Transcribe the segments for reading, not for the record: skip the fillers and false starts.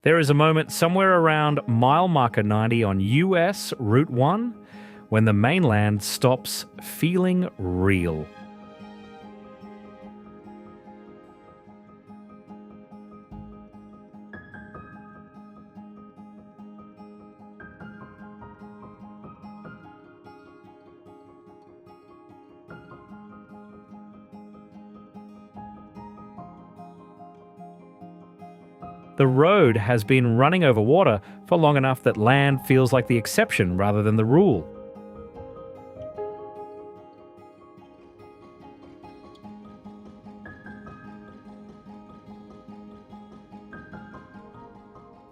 There is a moment somewhere around mile marker 90 on US Route 1 when the mainland stops feeling real. The road has been running over water for long enough that land feels like the exception rather than the rule.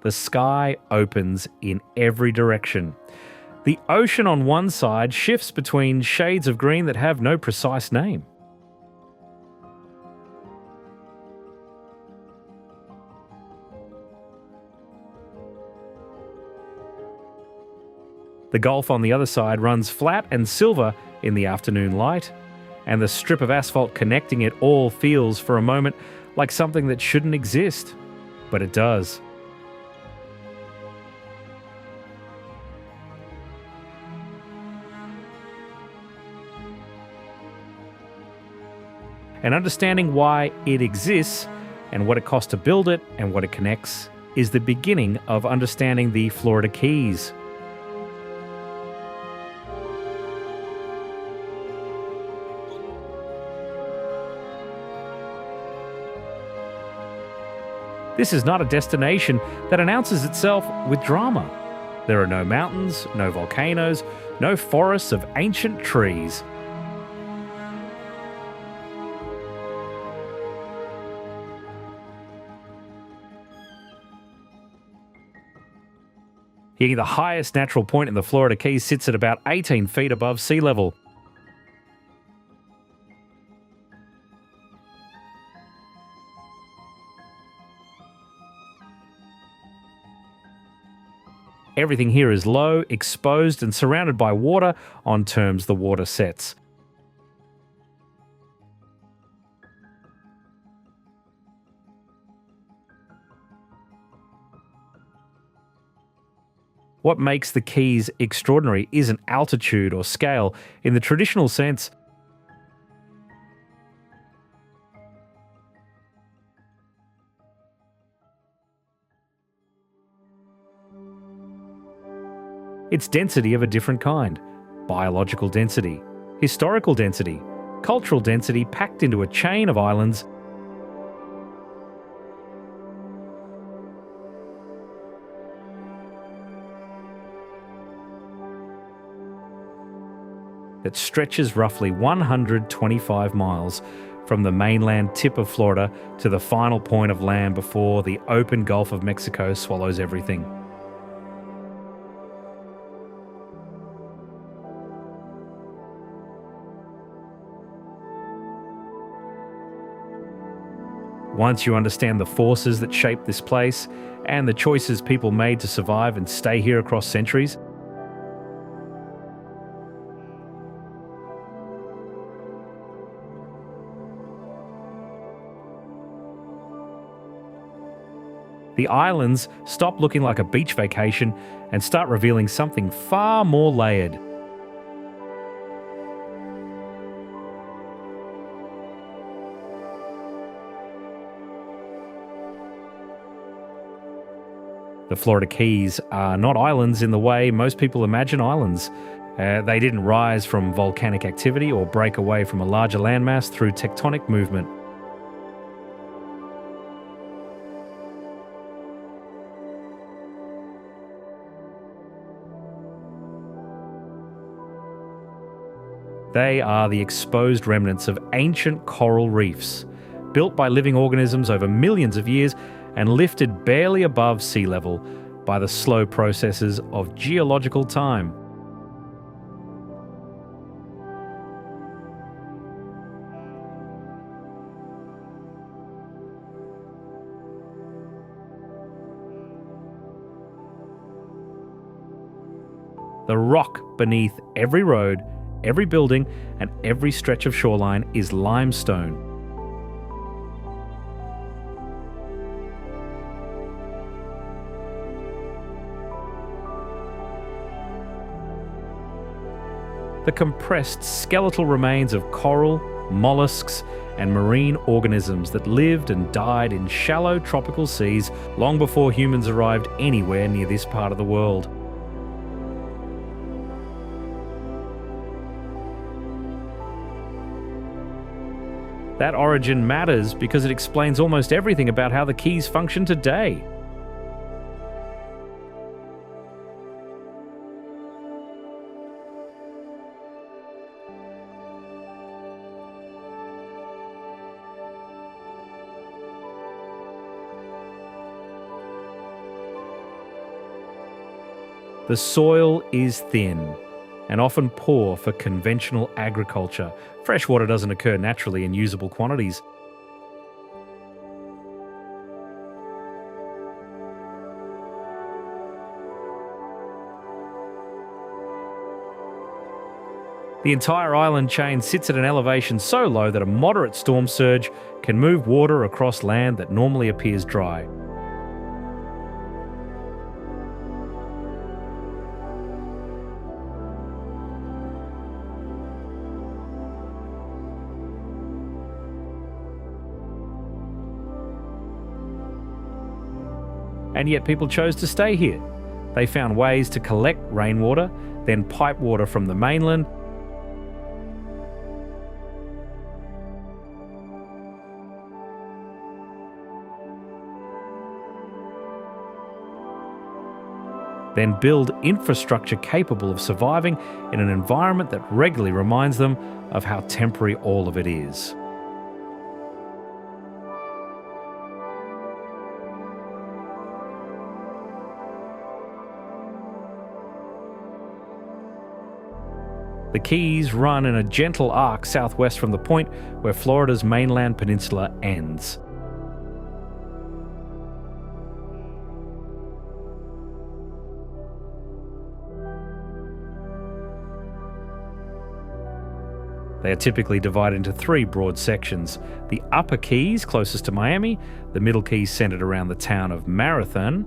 The sky opens in every direction. The ocean on one side shifts between shades of green that have no precise name. The Gulf on the other side runs flat and silver in the afternoon light, and the strip of asphalt connecting it all feels for a moment like something that shouldn't exist, but it does. And understanding why it exists and what it costs to build it and what it connects is the beginning of understanding the Florida Keys. This is not a destination that announces itself with drama. There are no mountains, no volcanoes, no forests of ancient trees. Here, the highest natural point in the Florida Keys sits at about 18 feet above sea level. Everything here is low, exposed, and surrounded by water on terms the water sets. What makes the Keys extraordinary isn't altitude or scale in the traditional sense. It's density of a different kind. Biological density, historical density, cultural density packed into a chain of islands that stretches roughly 125 miles from the mainland tip of Florida to the final point of land before the open Gulf of Mexico swallows everything. Once you understand the forces that shape this place and the choices people made to survive and stay here across centuries, the islands stop looking like a beach vacation and start revealing something far more layered. The Florida Keys are not islands in the way most people imagine islands. They didn't rise from volcanic activity or break away from a larger landmass through tectonic movement. They are the exposed remnants of ancient coral reefs, built by living organisms over millions of years and lifted barely above sea level by the slow processes of geological time. The rock beneath every road, every building, and every stretch of shoreline is limestone. the compressed skeletal remains of coral, mollusks, and marine organisms that lived and died in shallow tropical seas long before humans arrived anywhere near this part of the world. That origin matters because it explains almost everything about how the Keys function today. The soil is thin and often poor for conventional agriculture. Fresh water doesn't occur naturally in usable quantities. The entire island chain sits at an elevation so low that a moderate storm surge can move water across land that normally appears dry. And yet people chose to stay here. They found ways to collect rainwater, then pipe water from the mainland, then build infrastructure capable of surviving in an environment that regularly reminds them of how temporary all of it is. The Keys run in a gentle arc southwest from the point where Florida's mainland peninsula ends. They are typically divided into three broad sections: the upper Keys closest to Miami, the middle Keys centered around the town of Marathon,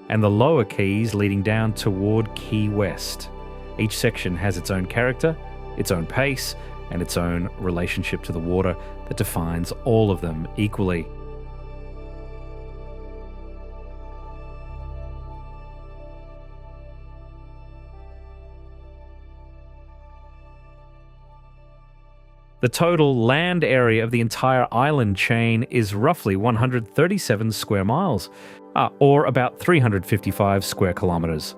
and the lower Keys leading down toward Key West. Each section has its own character, its own pace, and its own relationship to the water that defines all of them equally. The total land area of the entire island chain is roughly 137 square miles, or about 355 square kilometres.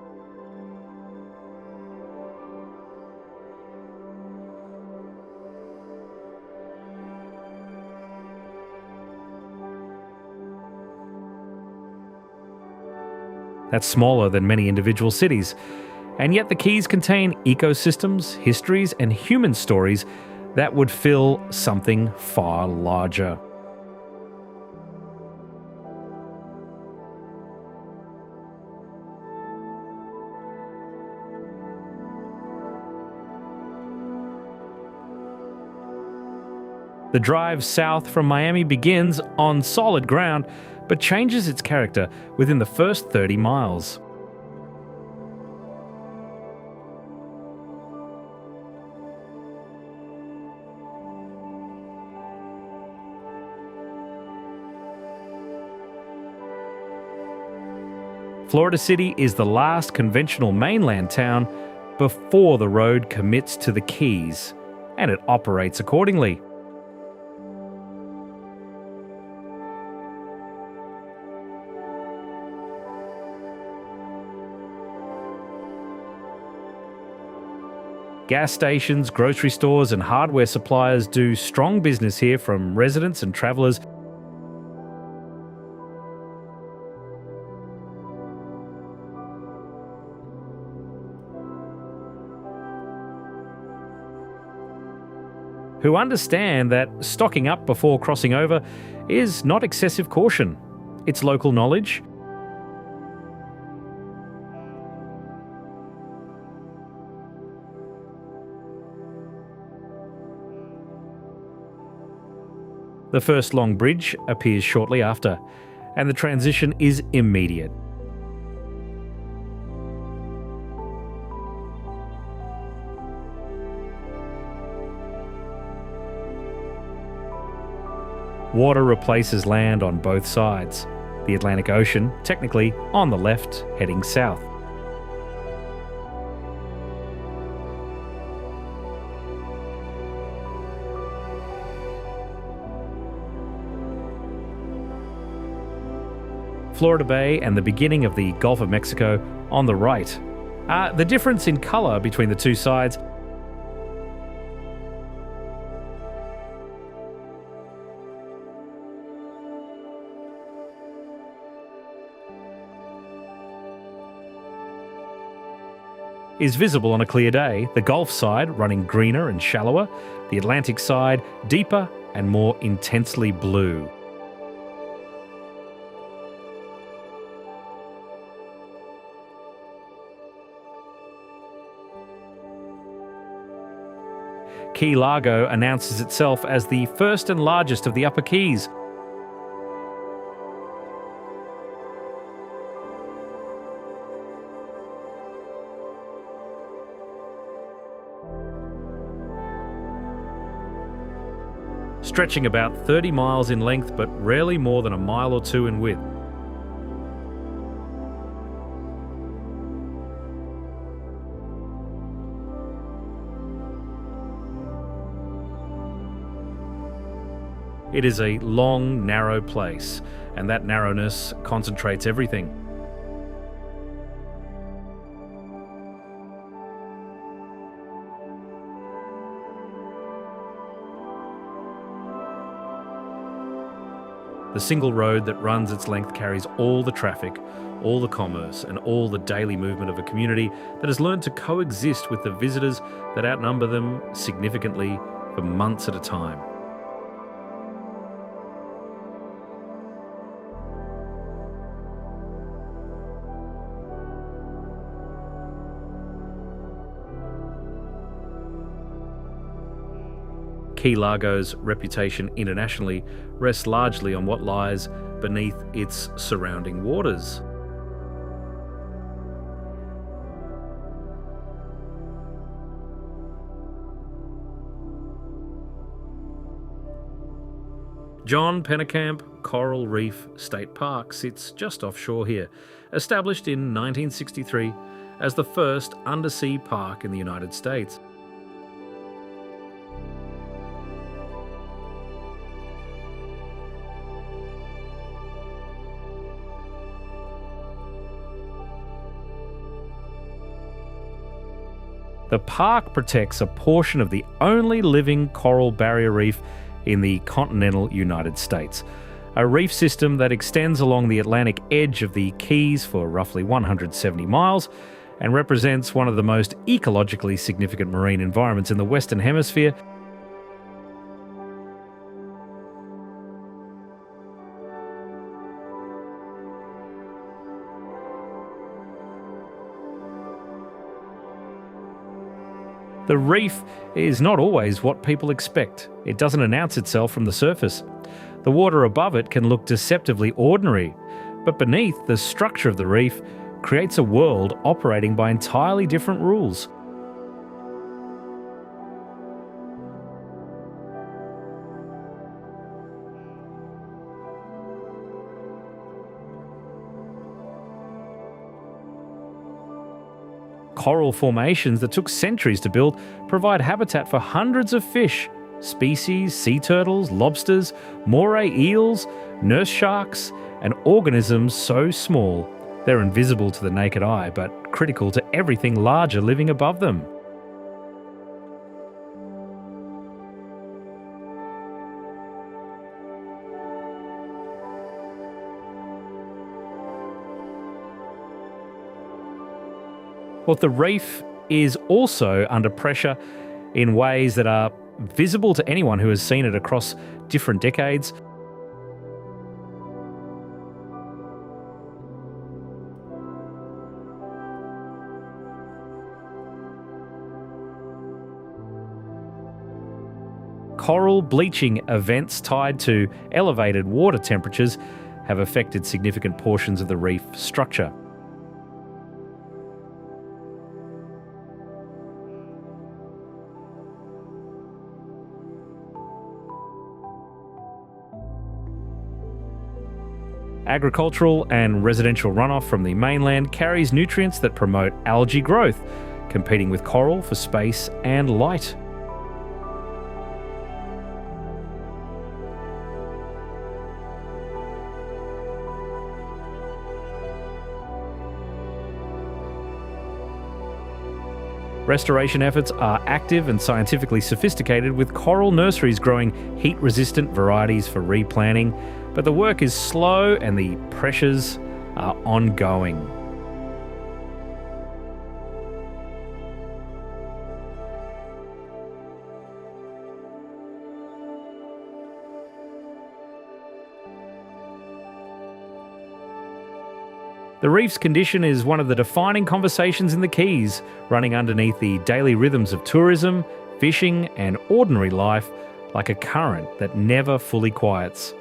That's smaller than many individual cities, and yet the Keys contain ecosystems, histories, and human stories that would fill something far larger. The drive south from Miami begins on solid ground, but changes its character within the first 30 miles. Florida City is the last conventional mainland town before the road commits to the Keys, and it operates accordingly. Gas stations, grocery stores, and hardware suppliers do strong business here from residents and travellers. Who understand that stocking up before crossing over is not excessive caution. It's local knowledge. The first long bridge appears shortly after, and the transition is immediate. Water replaces land on both sides. The Atlantic Ocean, technically on the left, heading south. Florida Bay and the beginning of the Gulf of Mexico on the right. The difference in colour between the two sides is visible on a clear day, the Gulf side running greener and shallower, the Atlantic side deeper and more intensely blue. Key Largo announces itself as the first and largest of the Upper Keys. Stretching about 30 miles in length, but rarely more than a mile or two in width. It is a long, narrow place, and that narrowness concentrates everything. The single road that runs its length carries all the traffic, all the commerce, and all the daily movement of a community that has learned to coexist with the visitors that outnumber them significantly for months at a time. Key Largo's reputation internationally rests largely on what lies beneath its surrounding waters. John Pennekamp Coral Reef State Park sits just offshore here, established in 1963 as the first undersea park in the United States. The park protects a portion of the only living coral barrier reef in the continental United States, a reef system that extends along the Atlantic edge of the Keys for roughly 170 miles and represents one of the most ecologically significant marine environments in the Western Hemisphere. The reef is not always what people expect. It doesn't announce itself from the surface. The water above it can look deceptively ordinary, but beneath, the structure of the reef creates a world operating by entirely different rules. Coral formations that took centuries to build provide habitat for hundreds of fish, species, sea turtles, lobsters, moray eels, nurse sharks, and organisms so small they're invisible to the naked eye, but critical to everything larger living above them. Well, the reef is also under pressure in ways that are visible to anyone who has seen it across different decades. coral bleaching events tied to elevated water temperatures have affected significant portions of the reef structure. Agricultural and residential runoff from the mainland carries nutrients that promote algae growth, competing with coral for space and light. Restoration efforts are active and scientifically sophisticated, with coral nurseries growing heat-resistant varieties for replanting, but the work is slow and the pressures are ongoing. The reef's condition is one of the defining conversations in the Keys, running underneath the daily rhythms of tourism, fishing, and ordinary life like a current that never fully quiets.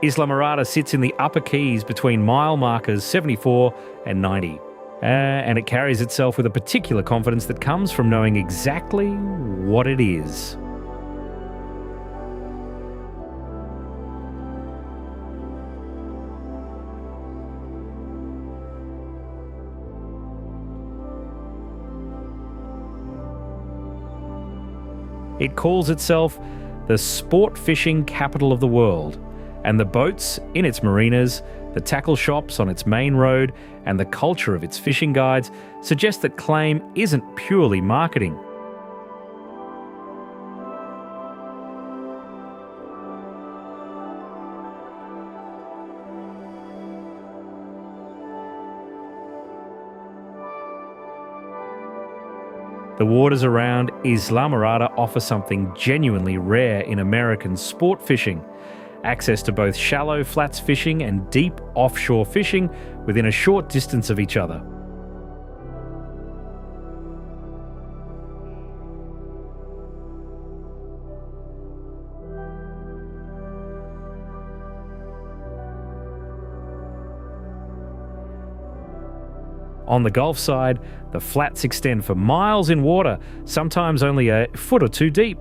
Islamorada sits in the upper Keys between mile markers 74 and 90. And it carries itself with a particular confidence that comes from knowing exactly what it is. It calls itself the sport fishing capital of the world. And the boats in its marinas, the tackle shops on its main road, and the culture of its fishing guides suggest that claim isn't purely marketing. The waters around Islamorada offer something genuinely rare in American sport fishing: access to both shallow flats fishing and deep offshore fishing within a short distance of each other. On the Gulf side, the flats extend for miles in water, sometimes only a foot or two deep.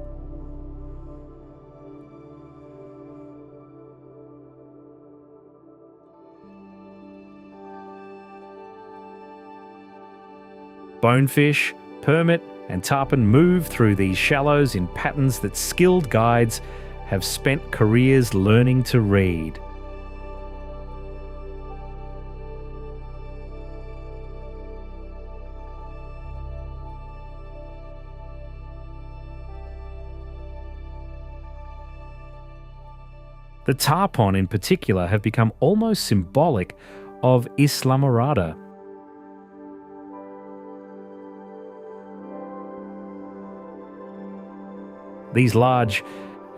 Bonefish, permit, and tarpon move through these shallows in patterns that skilled guides have spent careers learning to read. The tarpon in particular have become almost symbolic of Islamorada. These large,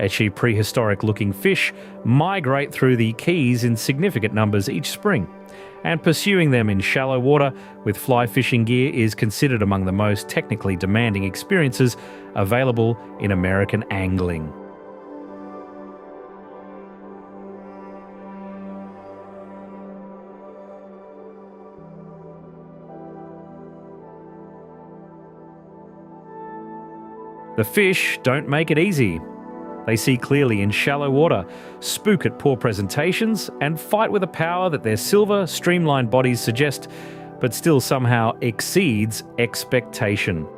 actually prehistoric-looking fish migrate through the Keys in significant numbers each spring, and pursuing them in shallow water with fly fishing gear is considered among the most technically demanding experiences available in American angling. The fish don't make it easy. They see clearly in shallow water, spook at poor presentations, and fight with a power that their silver, streamlined bodies suggest, but still somehow exceeds expectation.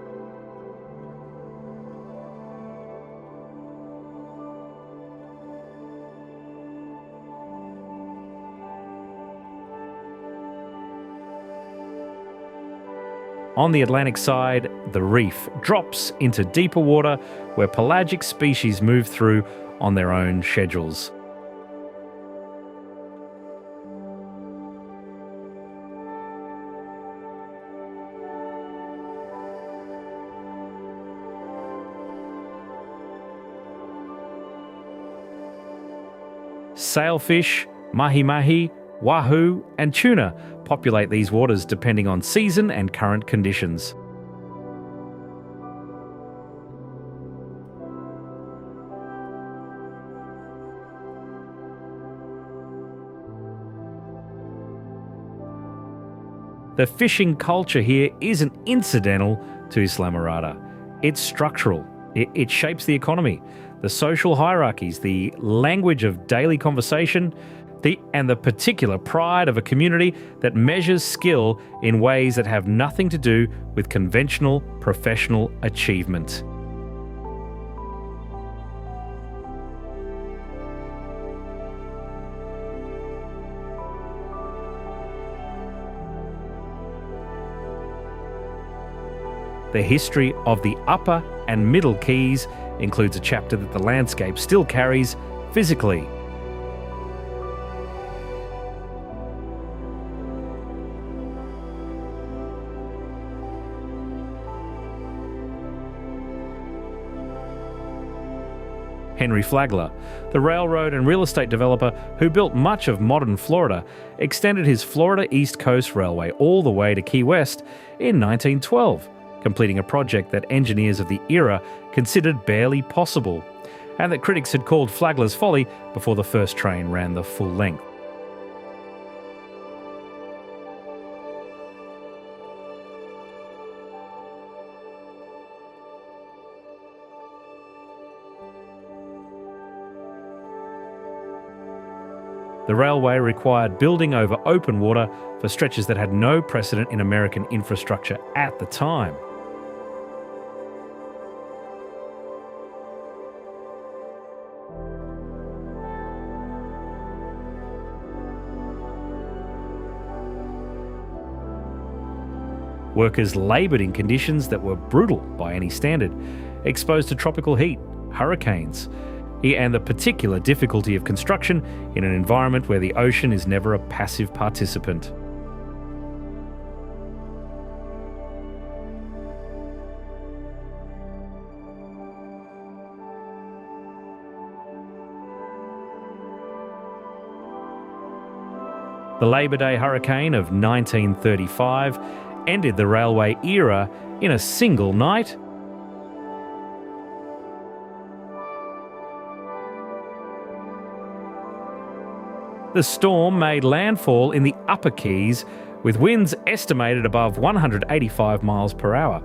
On the Atlantic side, the reef drops into deeper water where pelagic species move through on their own schedules. Sailfish, mahi-mahi, wahoo and tuna populate these waters depending on season and current conditions. The fishing culture here isn't incidental to Islamorada. It's structural. It shapes the economy, the social hierarchies, the language of daily conversation, and the particular pride of a community that measures skill in ways that have nothing to do with conventional professional achievement. The history of the Upper and Middle Keys includes a chapter that the landscape still carries physically. Henry Flagler, the railroad and real estate developer who built much of modern Florida, extended his Florida East Coast Railway all the way to Key West in 1912. Completing a project that engineers of the era considered barely possible, and that critics had called Flagler's folly before the first train ran the full length. The railway required building over open water for stretches that had no precedent in American infrastructure at the time. Workers laboured in conditions that were brutal by any standard, exposed to tropical heat, hurricanes, and the particular difficulty of construction in an environment where the ocean is never a passive participant. The Labor Day hurricane of 1935 ended the railway era in a single night. The storm made landfall in the Upper Keys with winds estimated above 185 miles per hour,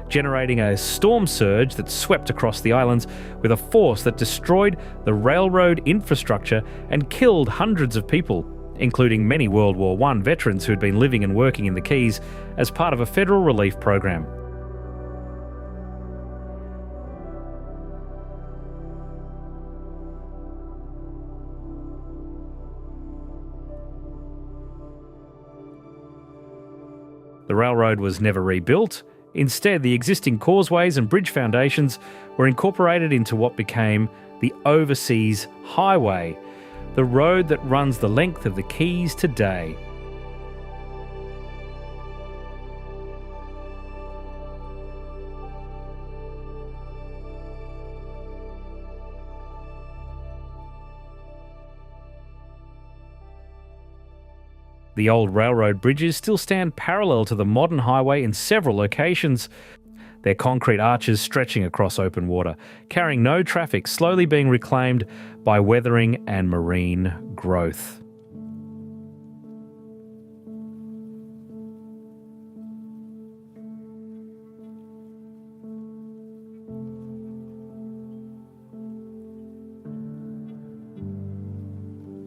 generating a storm surge that swept across the islands with a force that destroyed the railroad infrastructure and killed hundreds of people, including many World War I veterans who had been living and working in the Keys as part of a federal relief program. The railroad was never rebuilt. Instead, the existing causeways and bridge foundations were incorporated into what became the Overseas Highway, the road that runs the length of the Keys today. The old railroad bridges still stand parallel to the modern highway in several locations, their concrete arches stretching across open water, carrying no traffic, slowly being reclaimed by weathering and marine growth.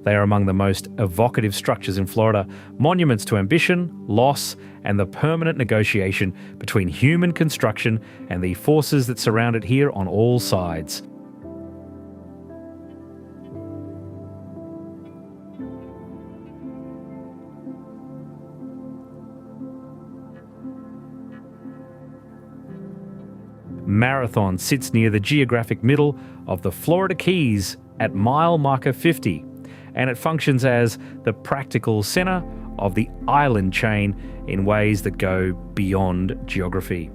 They are among the most evocative structures in Florida, monuments to ambition, loss, and the permanent negotiation between human construction and the forces that surround it here on all sides. Marathon sits near the geographic middle of the Florida Keys at mile marker 50. And it functions as the practical centre of the island chain in ways that go beyond geography.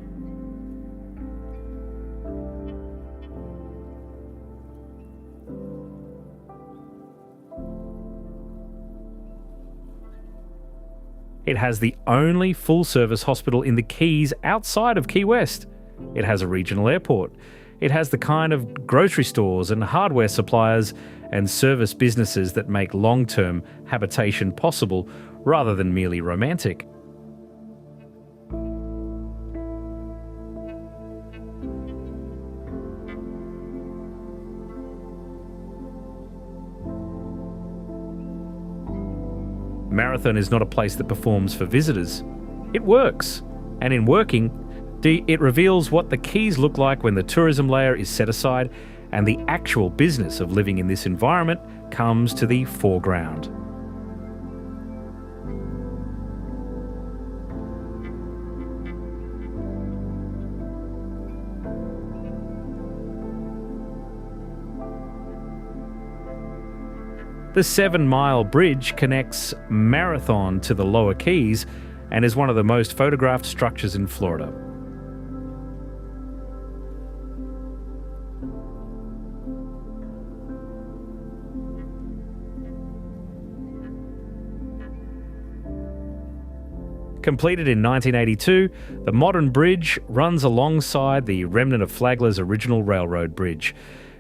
It has the only full-service hospital in the Keys outside of Key West. It has a regional airport. It has the kind of grocery stores and hardware suppliers and service businesses that make long-term habitation possible rather than merely romantic. Marathon is not a place that performs for visitors. It works. And in working, it reveals what the Keys look like when the tourism layer is set aside and the actual business of living in this environment comes to the foreground. The 7-mile bridge connects Marathon to the Lower Keys and is one of the most photographed structures in Florida. Completed in 1982, the modern bridge runs alongside the remnant of Flagler's original railroad bridge,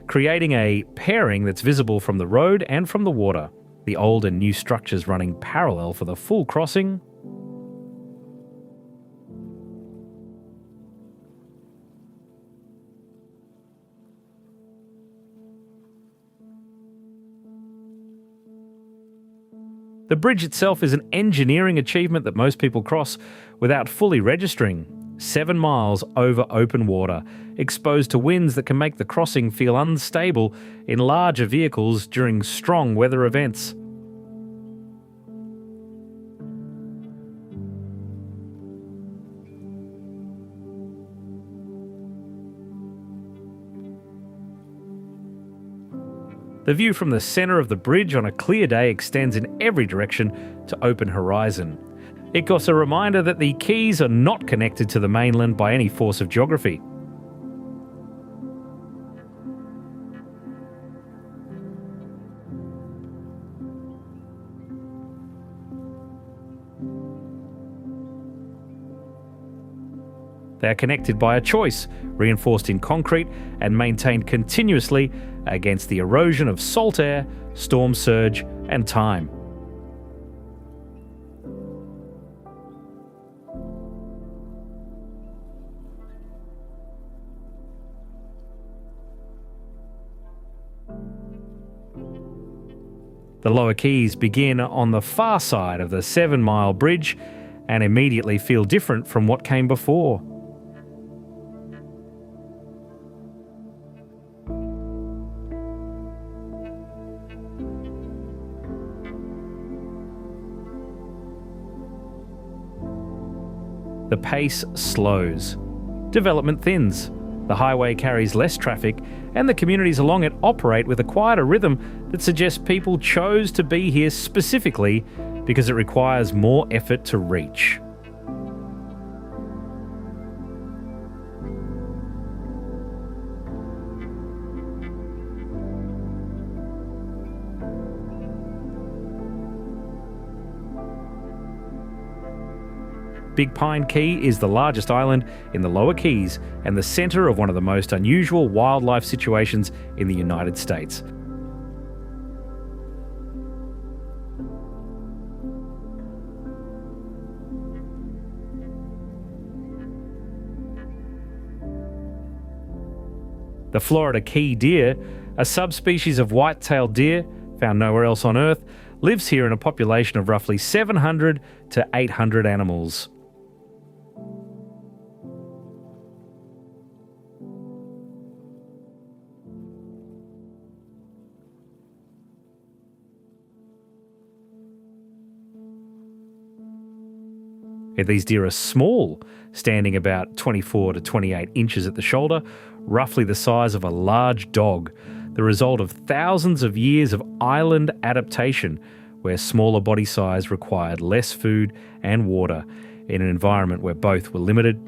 creating a pairing that's visible from the road and from the water, the old and new structures running parallel for the full crossing. The bridge itself is an engineering achievement that most people cross without fully registering. 7 miles over open water, exposed to winds that can make the crossing feel unstable in larger vehicles during strong weather events. The view from the centre of the bridge on a clear day extends in every direction to open horizon. It gives a reminder that the Keys are not connected to the mainland by any force of geography. They are connected by a choice, reinforced in concrete and maintained continuously against the erosion of salt air, storm surge, and time. The Lower Keys begin on the far side of the 7-mile bridge and immediately feel different from what came before. The pace slows. Development thins. The highway carries less traffic, and the communities along it operate with a quieter rhythm that suggests people chose to be here specifically because it requires more effort to reach. Big Pine Key is the largest island in the Lower Keys and the centre of one of the most unusual wildlife situations in the United States. The Florida key deer, a subspecies of white-tailed deer found nowhere else on Earth, lives here in a population of roughly 700 to 800 animals. These deer are small, standing about 24 to 28 inches at the shoulder, roughly the size of a large dog, the result of thousands of years of island adaptation, where smaller body size required less food and water in an environment where both were limited.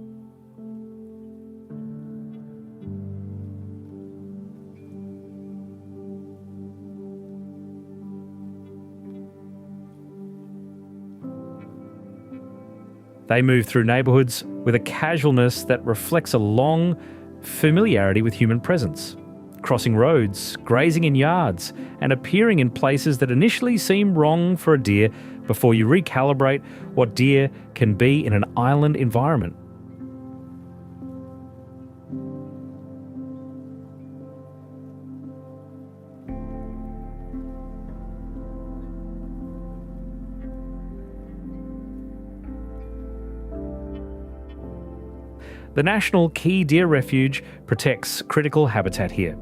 They move through neighbourhoods with a casualness that reflects a long familiarity with human presence, crossing roads, grazing in yards, and appearing in places that initially seem wrong for a deer before you recalibrate what deer can be in an island environment. The National Key Deer Refuge protects critical habitat here,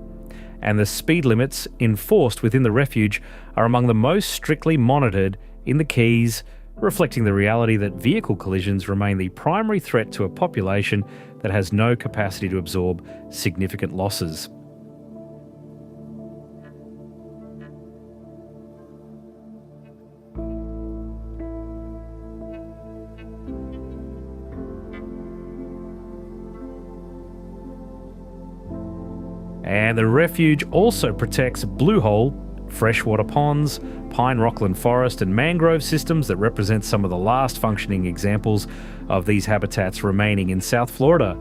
and the speed limits enforced within the refuge are among the most strictly monitored in the Keys, reflecting the reality that vehicle collisions remain the primary threat to a population that has no capacity to absorb significant losses. And the refuge also protects bluehole, freshwater ponds, pine rockland forest and mangrove systems that represent some of the last functioning examples of these habitats remaining in South Florida.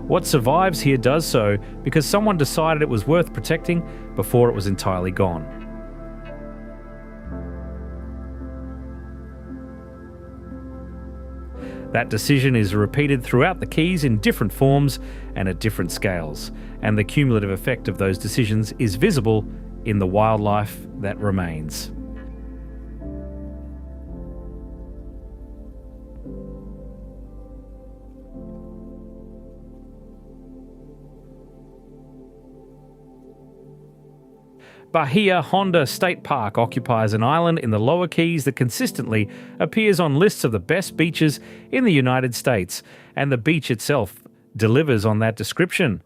What survives here does so because someone decided it was worth protecting before it was entirely gone. That decision is repeated throughout the Keys in different forms and at different scales, and the cumulative effect of those decisions is visible in the wildlife that remains. Bahia Honda State Park occupies an island in the Lower Keys that consistently appears on lists of the best beaches in the United States, and the beach itself delivers on that description.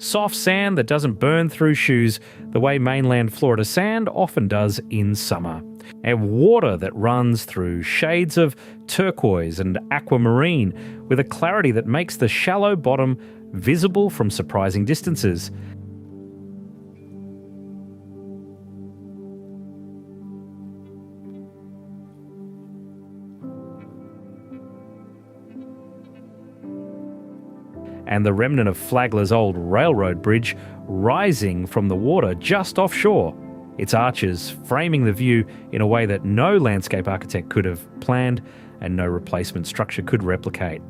Soft sand that doesn't burn through shoes the way mainland Florida sand often does in summer. And water that runs through shades of turquoise and aquamarine with a clarity that makes the shallow bottom visible from surprising distances. And the remnant of Flagler's old railroad bridge rising from the water just offshore, its arches framing the view in a way that no landscape architect could have planned and no replacement structure could replicate.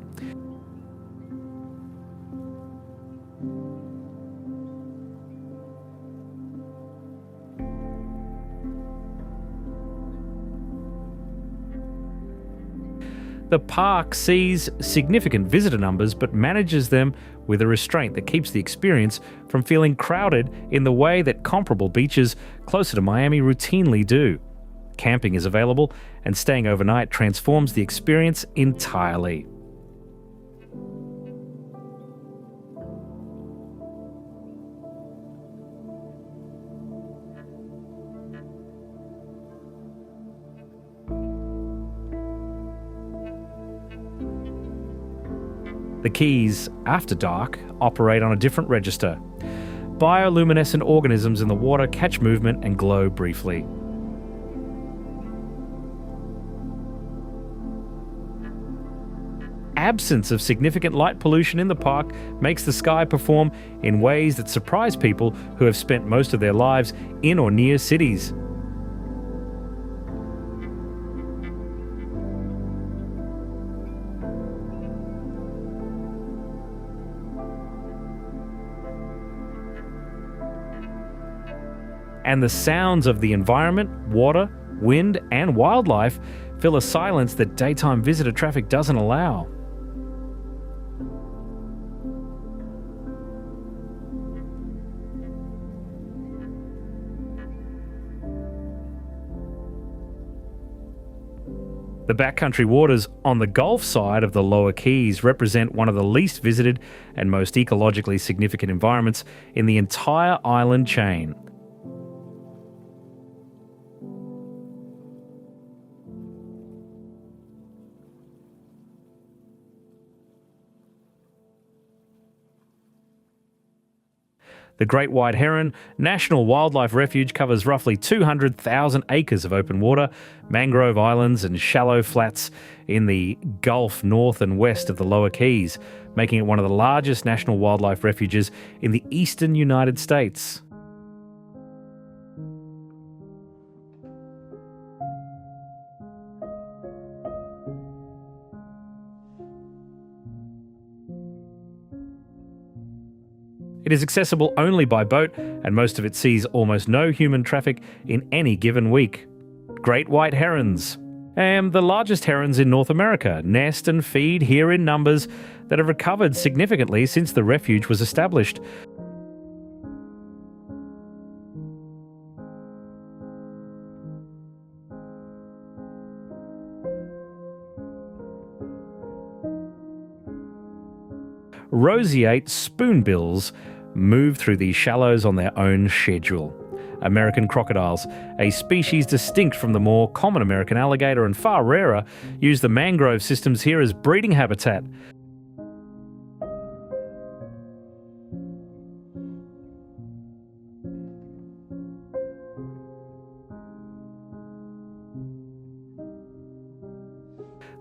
The park sees significant visitor numbers but manages them with a restraint that keeps the experience from feeling crowded in the way that comparable beaches closer to Miami routinely do. Camping is available, and staying overnight transforms the experience entirely. The Keys, after dark, operate on a different register. Bioluminescent organisms in the water catch movement and glow briefly. Absence of significant light pollution in the park makes the sky perform in ways that surprise people who have spent most of their lives in or near cities. And the sounds of the environment, water, wind, and wildlife fill a silence that daytime visitor traffic doesn't allow. The backcountry waters on the Gulf side of the Lower Keys represent one of the least visited and most ecologically significant environments in the entire island chain. The Great White Heron National Wildlife Refuge covers roughly 200,000 acres of open water, mangrove islands and shallow flats in the Gulf north and west of the Lower Keys, making it one of the largest national wildlife refuges in the eastern United States. It is accessible only by boat, and most of it sees almost no human traffic in any given week. Great white herons. The largest herons in North America nest and feed here in numbers that have recovered significantly since the refuge was established. Roseate spoonbills move through these shallows on their own schedule. American crocodiles, a species distinct from the more common American alligator and far rarer, use the mangrove systems here as breeding habitat.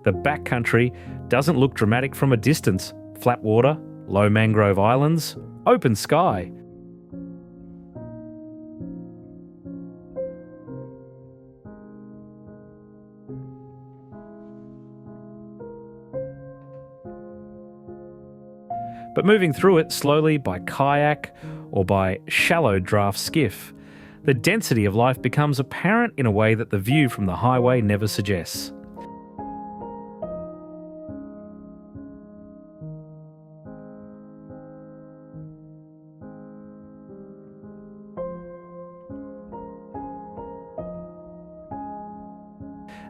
The backcountry doesn't look dramatic from a distance. Flat water, low mangrove islands, open sky. But moving through it slowly by kayak or by shallow draft skiff, the density of life becomes apparent in a way that the view from the highway never suggests.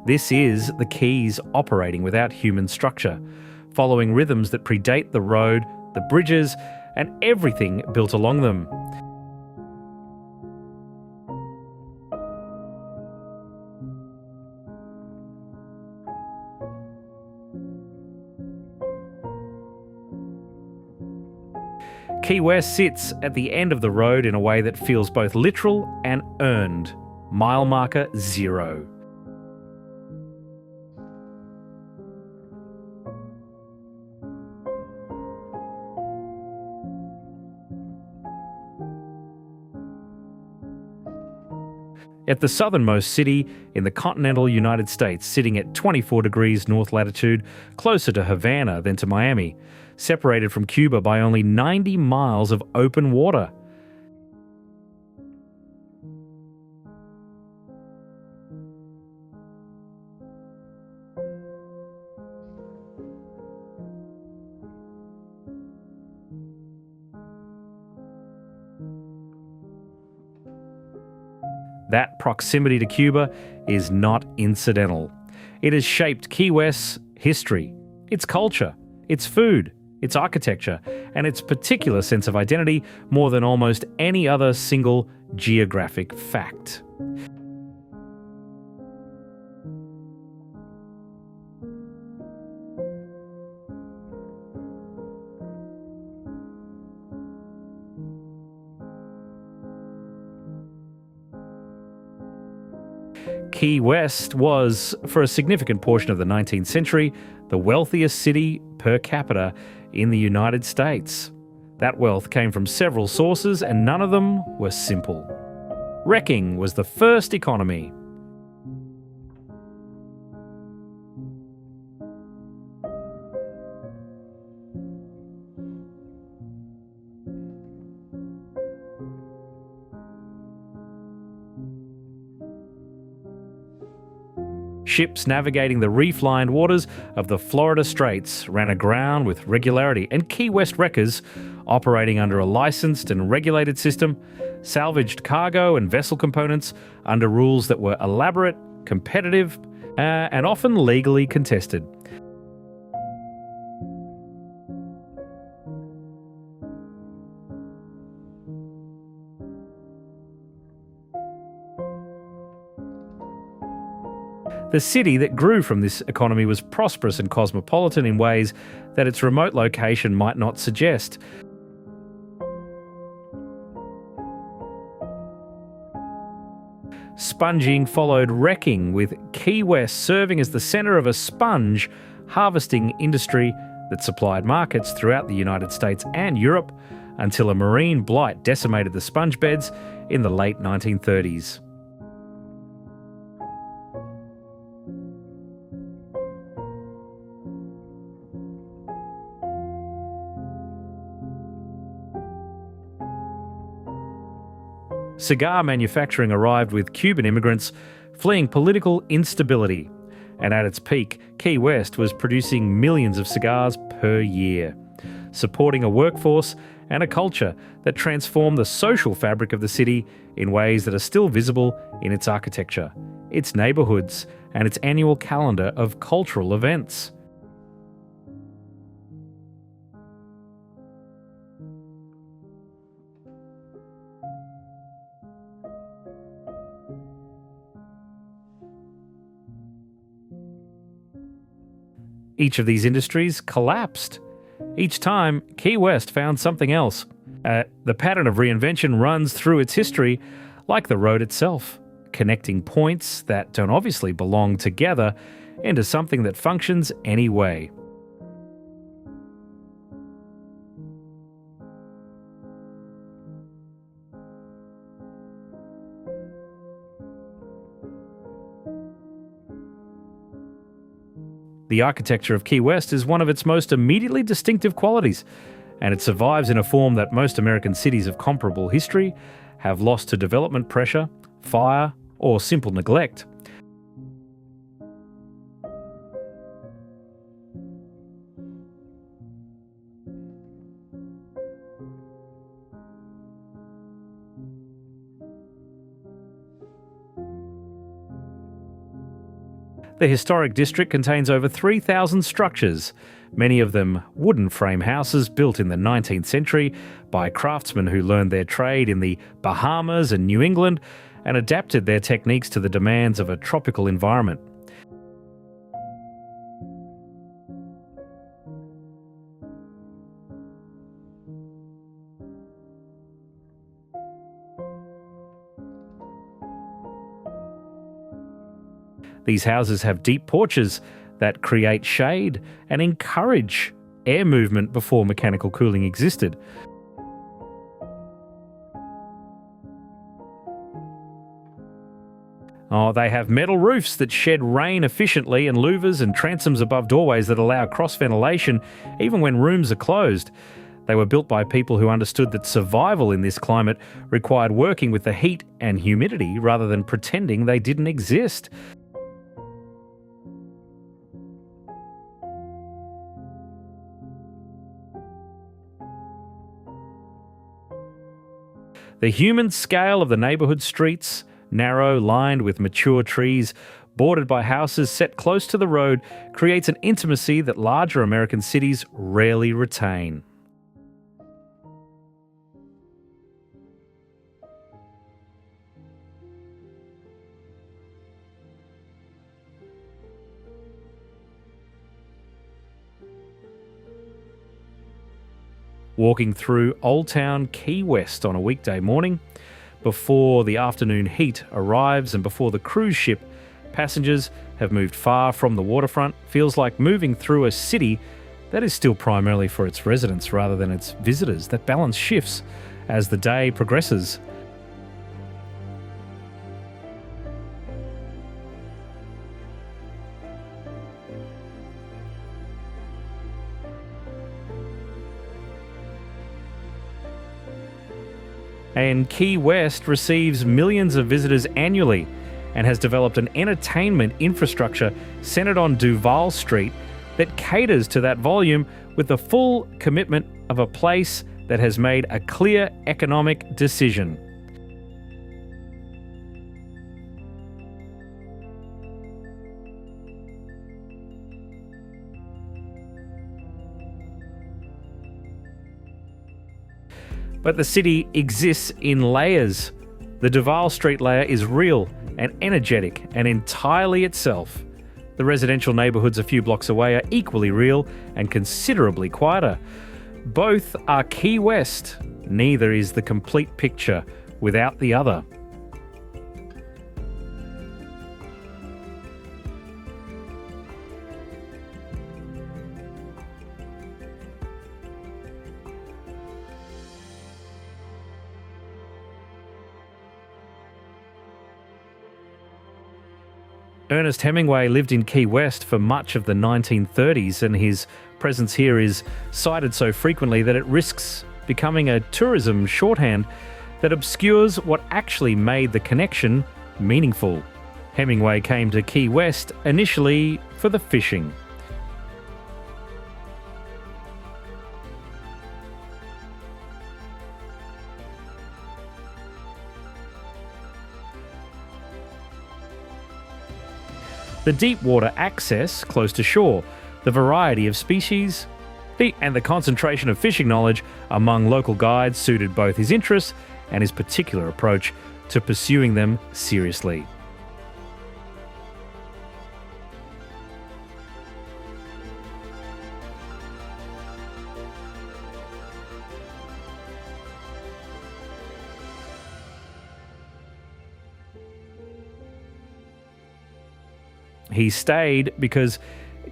This is the Keys operating without human structure, following rhythms that predate the road, the bridges, and everything built along them. Key West sits at the end of the road in a way that feels both literal and earned. Mile marker 0. At the southernmost city in the continental United States, sitting at 24 degrees north latitude, closer to Havana than to Miami, separated from Cuba by only 90 miles of open water. That proximity to Cuba is not incidental. It has shaped Key West's history, its culture, its food, its architecture, and its particular sense of identity more than almost any other single geographic fact. Key West was, for a significant portion of the 19th century, the wealthiest city per capita in the United States. That wealth came from several sources, and none of them were simple. Wrecking was the first economy. Ships navigating the reef-lined waters of the Florida Straits ran aground with regularity, and Key West wreckers, operating under a licensed and regulated system, salvaged cargo and vessel components under rules that were elaborate, competitive, and often legally contested. The city that grew from this economy was prosperous and cosmopolitan in ways that its remote location might not suggest. Sponging followed wrecking, with Key West serving as the centre of a sponge harvesting industry that supplied markets throughout the United States and Europe until a marine blight decimated the sponge beds in the late 1930s. Cigar manufacturing arrived with Cuban immigrants fleeing political instability, and at its peak, Key West was producing millions of cigars per year, supporting a workforce and a culture that transformed the social fabric of the city in ways that are still visible in its architecture, its neighbourhoods, and its annual calendar of cultural events. Each of these industries collapsed. Each time, Key West found something else. The pattern of reinvention runs through its history like the road itself, connecting points that don't obviously belong together into something that functions anyway. The architecture of Key West is one of its most immediately distinctive qualities, and it survives in a form that most American cities of comparable history have lost to development pressure, fire, or simple neglect. The historic district contains over 3,000 structures, many of them wooden frame houses built in the 19th century by craftsmen who learned their trade in the Bahamas and New England and adapted their techniques to the demands of a tropical environment. These houses have deep porches that create shade and encourage air movement before mechanical cooling existed. They have metal roofs that shed rain efficiently and louvers and transoms above doorways that allow cross-ventilation even when rooms are closed. They were built by people who understood that survival in this climate required working with the heat and humidity rather than pretending they didn't exist. The human scale of the neighbourhood streets, narrow, lined with mature trees, bordered by houses set close to the road, creates an intimacy that larger American cities rarely retain. Walking through Old Town Key West on a weekday morning, before the afternoon heat arrives and before the cruise ship passengers have moved far from the waterfront, feels like moving through a city that is still primarily for its residents rather than its visitors. That balance shifts as the day progresses. And Key West receives millions of visitors annually and has developed an entertainment infrastructure centred on Duval Street that caters to that volume with the full commitment of a place that has made a clear economic decision. But the city exists in layers. The Duval Street layer is real and energetic and entirely itself. The residential neighbourhoods a few blocks away are equally real and considerably quieter. Both are Key West. Neither is the complete picture without the other. Ernest Hemingway lived in Key West for much of the 1930s, and his presence here is cited so frequently that it risks becoming a tourism shorthand that obscures what actually made the connection meaningful. Hemingway came to Key West initially for the fishing. The deep water access close to shore, the variety of species, and the concentration of fishing knowledge among local guides suited both his interests and his particular approach to pursuing them seriously. He stayed because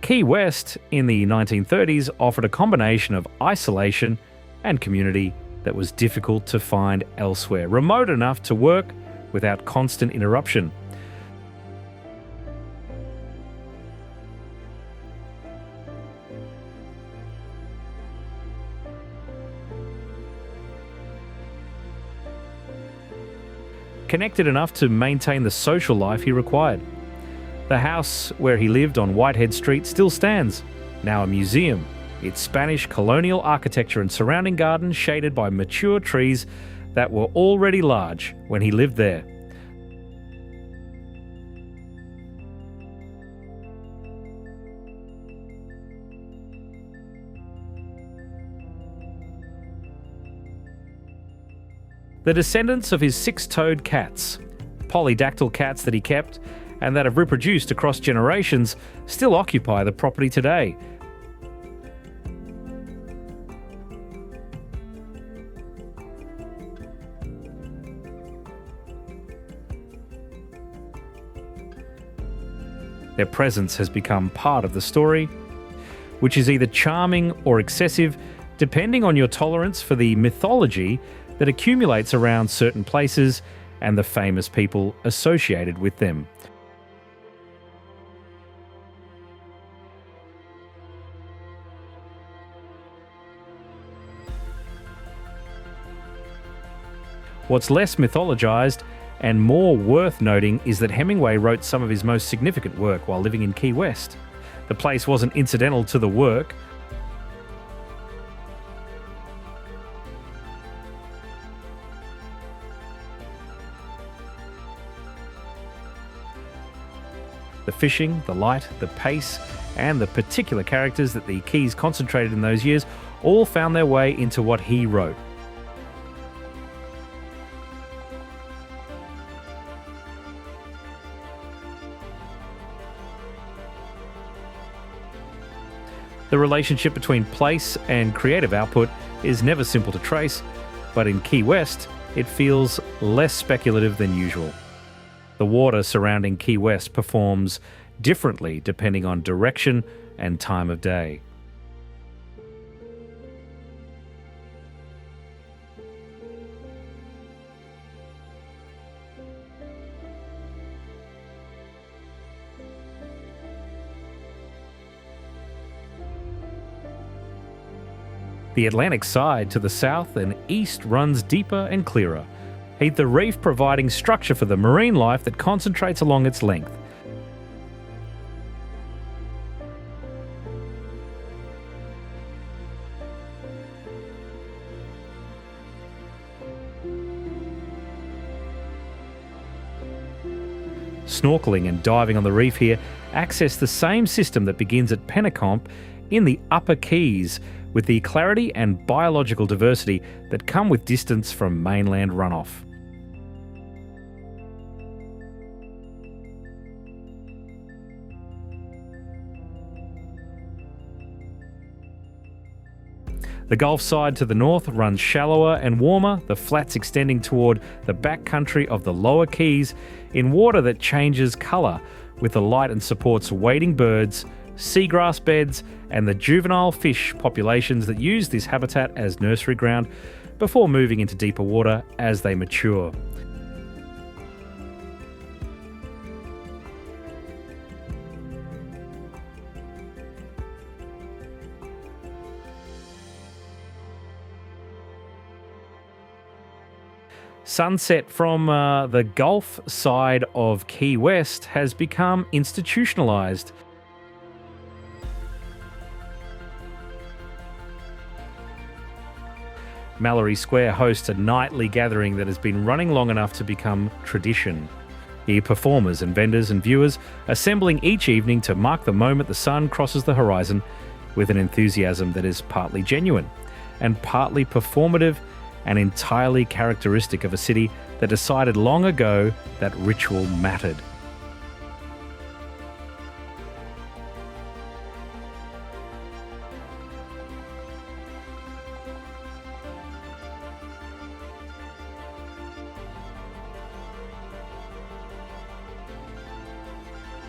Key West in the 1930s offered a combination of isolation and community that was difficult to find elsewhere, remote enough to work without constant interruption. Connected enough to maintain the social life he required. The house where he lived on Whitehead Street still stands, now a museum, its Spanish colonial architecture and surrounding garden shaded by mature trees that were already large when he lived there. The descendants of his six-toed cats, polydactyl cats that he kept, and that have reproduced across generations, still occupy the property today. Their presence has become part of the story, which is either charming or excessive, depending on your tolerance for the mythology that accumulates around certain places and the famous people associated with them. What's less mythologized and more worth noting is that Hemingway wrote some of his most significant work while living in Key West. The place wasn't incidental to the work. The fishing, the light, the pace, and the particular characters that the Keys concentrated in those years all found their way into what he wrote. The relationship between place and creative output is never simple to trace, but in Key West, it feels less speculative than usual. The water surrounding Key West performs differently depending on direction and time of day. The Atlantic side to the south and east runs deeper and clearer, the reef providing structure for the marine life that concentrates along its length. Snorkeling and diving on the reef here access the same system that begins at Pennekamp in the Upper Keys, with the clarity and biological diversity that come with distance from mainland runoff. The Gulf side to the north runs shallower and warmer, the flats extending toward the backcountry of the lower Keys in water that changes colour with the light and supports wading birds, seagrass beds and the juvenile fish populations that use this habitat as nursery ground before moving into deeper water as they mature. Sunset from the Gulf side of Key West has become institutionalised. Mallory Square hosts a nightly gathering that has been running long enough to become tradition. Here, performers and vendors and viewers assembling each evening to mark the moment the sun crosses the horizon with an enthusiasm that is partly genuine and partly performative and entirely characteristic of a city that decided long ago that ritual mattered.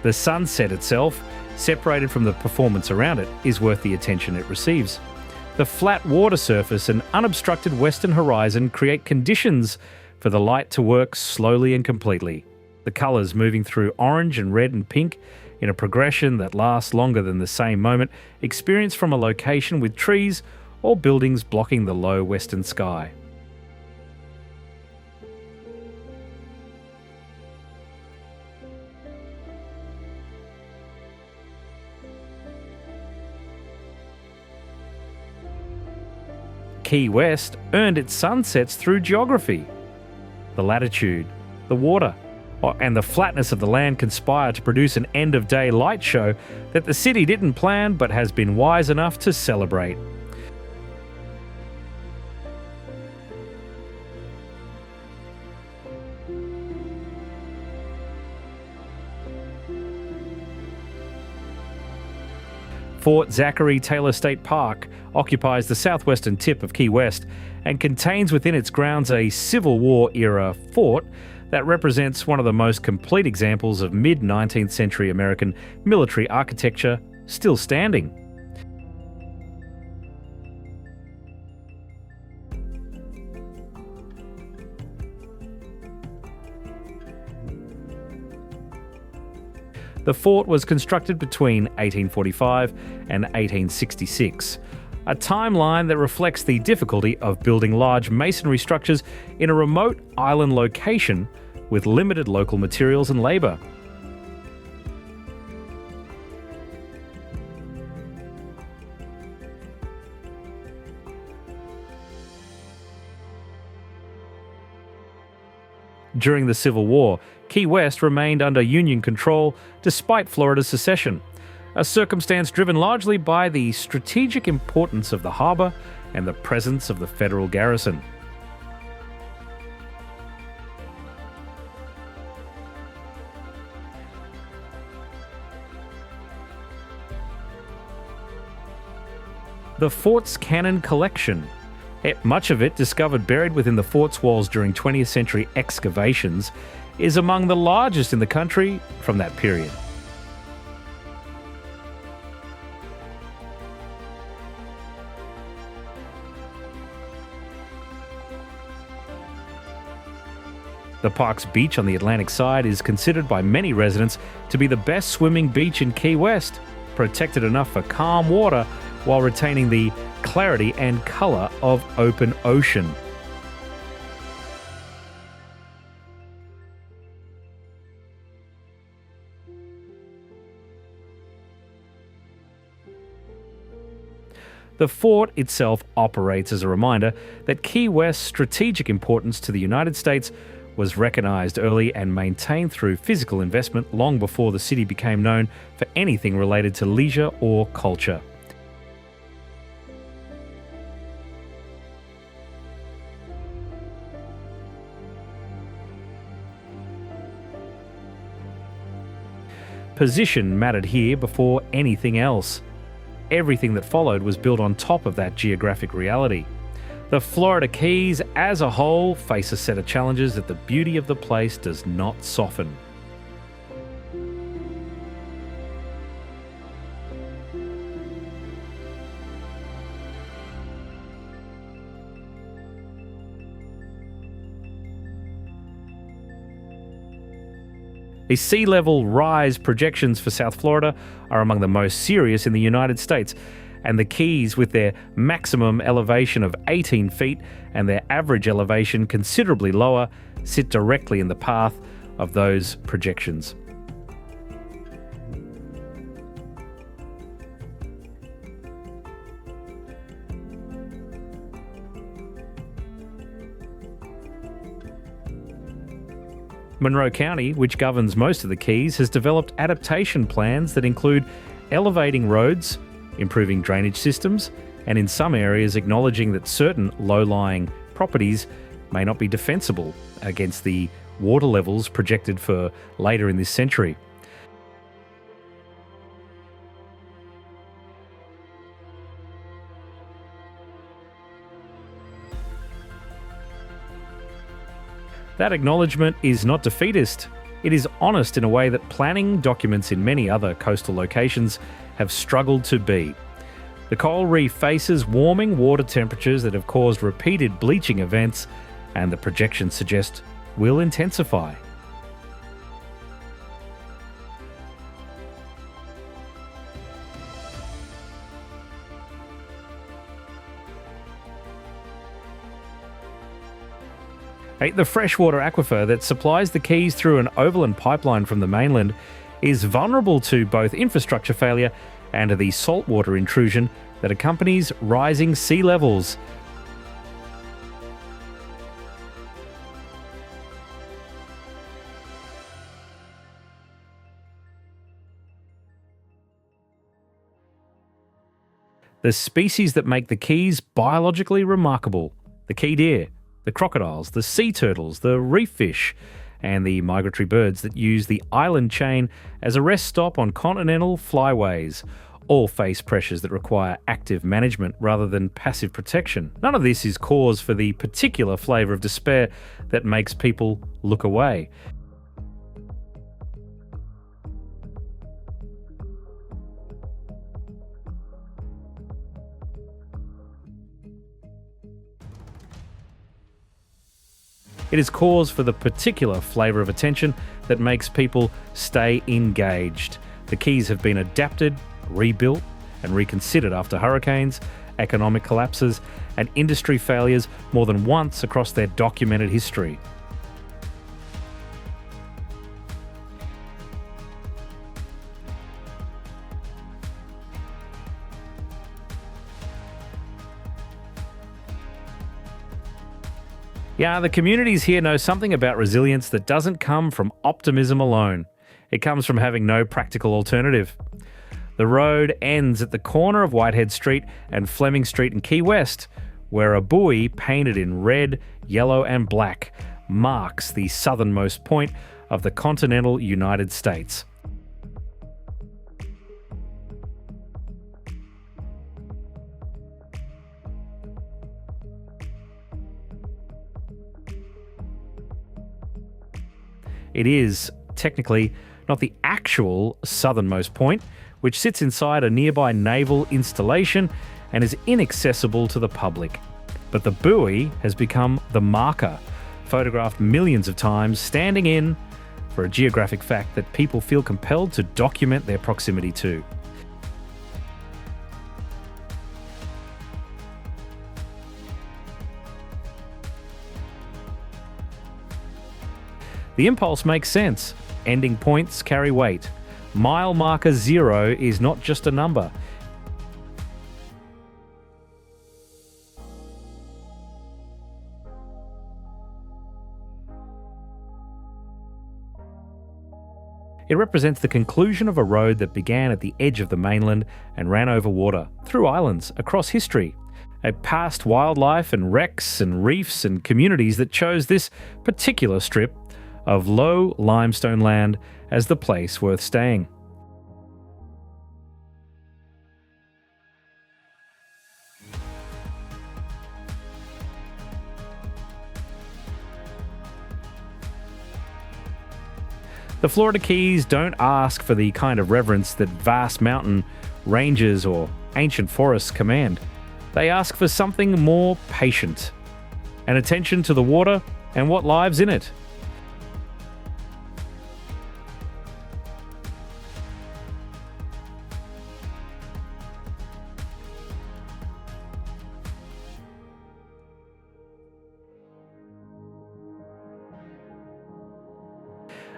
The sunset itself, separated from the performance around it, is worth the attention it receives. The flat water surface and unobstructed western horizon create conditions for the light to work slowly and completely. The colours moving through orange and red and pink in a progression that lasts longer than the same moment experienced from a location with trees or buildings blocking the low western sky. Key West earned its sunsets through geography. The latitude, the water, and the flatness of the land conspire to produce an end-of-day light show that the city didn't plan but has been wise enough to celebrate. Fort Zachary Taylor State Park occupies the southwestern tip of Key West and contains within its grounds a Civil War-era fort that represents one of the most complete examples of mid-19th century American military architecture still standing. The fort was constructed between 1845 and 1866, a timeline that reflects the difficulty of building large masonry structures in a remote island location with limited local materials and labour. During the Civil War, Key West remained under Union control despite Florida's secession, a circumstance driven largely by the strategic importance of the harbour and the presence of the federal garrison. The fort's cannon collection, much of it discovered buried within the fort's walls during 20th century excavations, is among the largest in the country from that period. The park's beach on the Atlantic side is considered by many residents to be the best swimming beach in Key West, protected enough for calm water while retaining the clarity and colour of open ocean. The fort itself operates as a reminder that Key West's strategic importance to the United States was recognised early and maintained through physical investment long before the city became known for anything related to leisure or culture. Position mattered here before anything else. Everything that followed was built on top of that geographic reality. The Florida Keys as a whole face a set of challenges that the beauty of the place does not soften. The sea level rise projections for South Florida are among the most serious in the United States, and the Keys, with their maximum elevation of 18 feet and their average elevation considerably lower, sit directly in the path of those projections. Monroe County, which governs most of the Keys, has developed adaptation plans that include elevating roads, improving drainage systems, and in some areas acknowledging that certain low-lying properties may not be defensible against the water levels projected for later in this century. That acknowledgement is not defeatist. It is honest in a way that planning documents in many other coastal locations have struggled to be. The coral reef faces warming water temperatures that have caused repeated bleaching events, and the projections suggest will intensify. The freshwater aquifer that supplies the Keys through an overland pipeline from the mainland is vulnerable to both infrastructure failure and to the saltwater intrusion that accompanies rising sea levels. The species that make the Keys biologically remarkable: the key deer, the crocodiles, the sea turtles, the reef fish, and the migratory birds that use the island chain as a rest stop on continental flyways, all face pressures that require active management rather than passive protection. None of this is cause for the particular flavour of despair that makes people look away. It is cause for the particular flavour of attention that makes people stay engaged. The Keys have been adapted, rebuilt, and reconsidered after hurricanes, economic collapses, and industry failures more than once across their documented history. Yeah, the communities here know something about resilience that doesn't come from optimism alone. It comes from having no practical alternative. The road ends at the corner of Whitehead Street and Fleming Street in Key West, where a buoy painted in red, yellow and black marks the southernmost point of the continental United States. It is, technically, not the actual southernmost point, which sits inside a nearby naval installation and is inaccessible to the public. But the buoy has become the marker, photographed millions of times, standing in for a geographic fact that people feel compelled to document their proximity to. The impulse makes sense. Ending points carry weight. Mile marker 0 is not just a number. It represents the conclusion of a road that began at the edge of the mainland and ran over water, through islands, across history. Past wildlife and wrecks and reefs and communities that chose this particular strip of low limestone land as the place worth staying. The Florida Keys don't ask for the kind of reverence that vast mountain ranges or ancient forests command. They ask for something more patient, an attention to the water and what lives in it.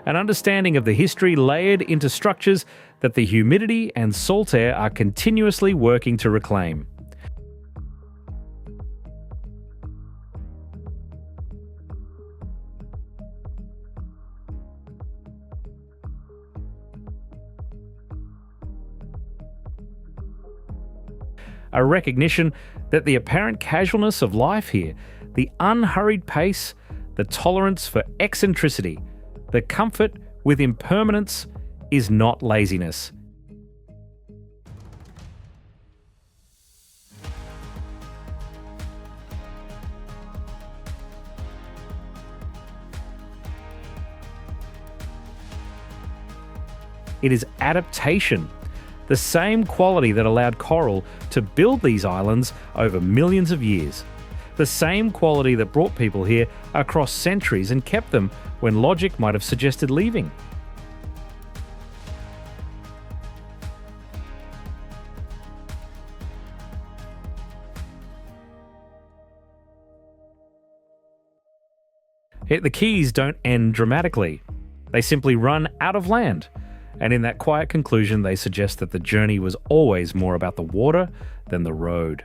An understanding of the history layered into structures that the humidity and salt air are continuously working to reclaim. A recognition that the apparent casualness of life here, the unhurried pace, the tolerance for eccentricity, the comfort with impermanence is not laziness. It is adaptation, the same quality that allowed coral to build these islands over millions of years. The same quality that brought people here across centuries and kept them when logic might have suggested leaving. Yet the Keys don't end dramatically. They simply run out of land. And in that quiet conclusion, they suggest that the journey was always more about the water than the road.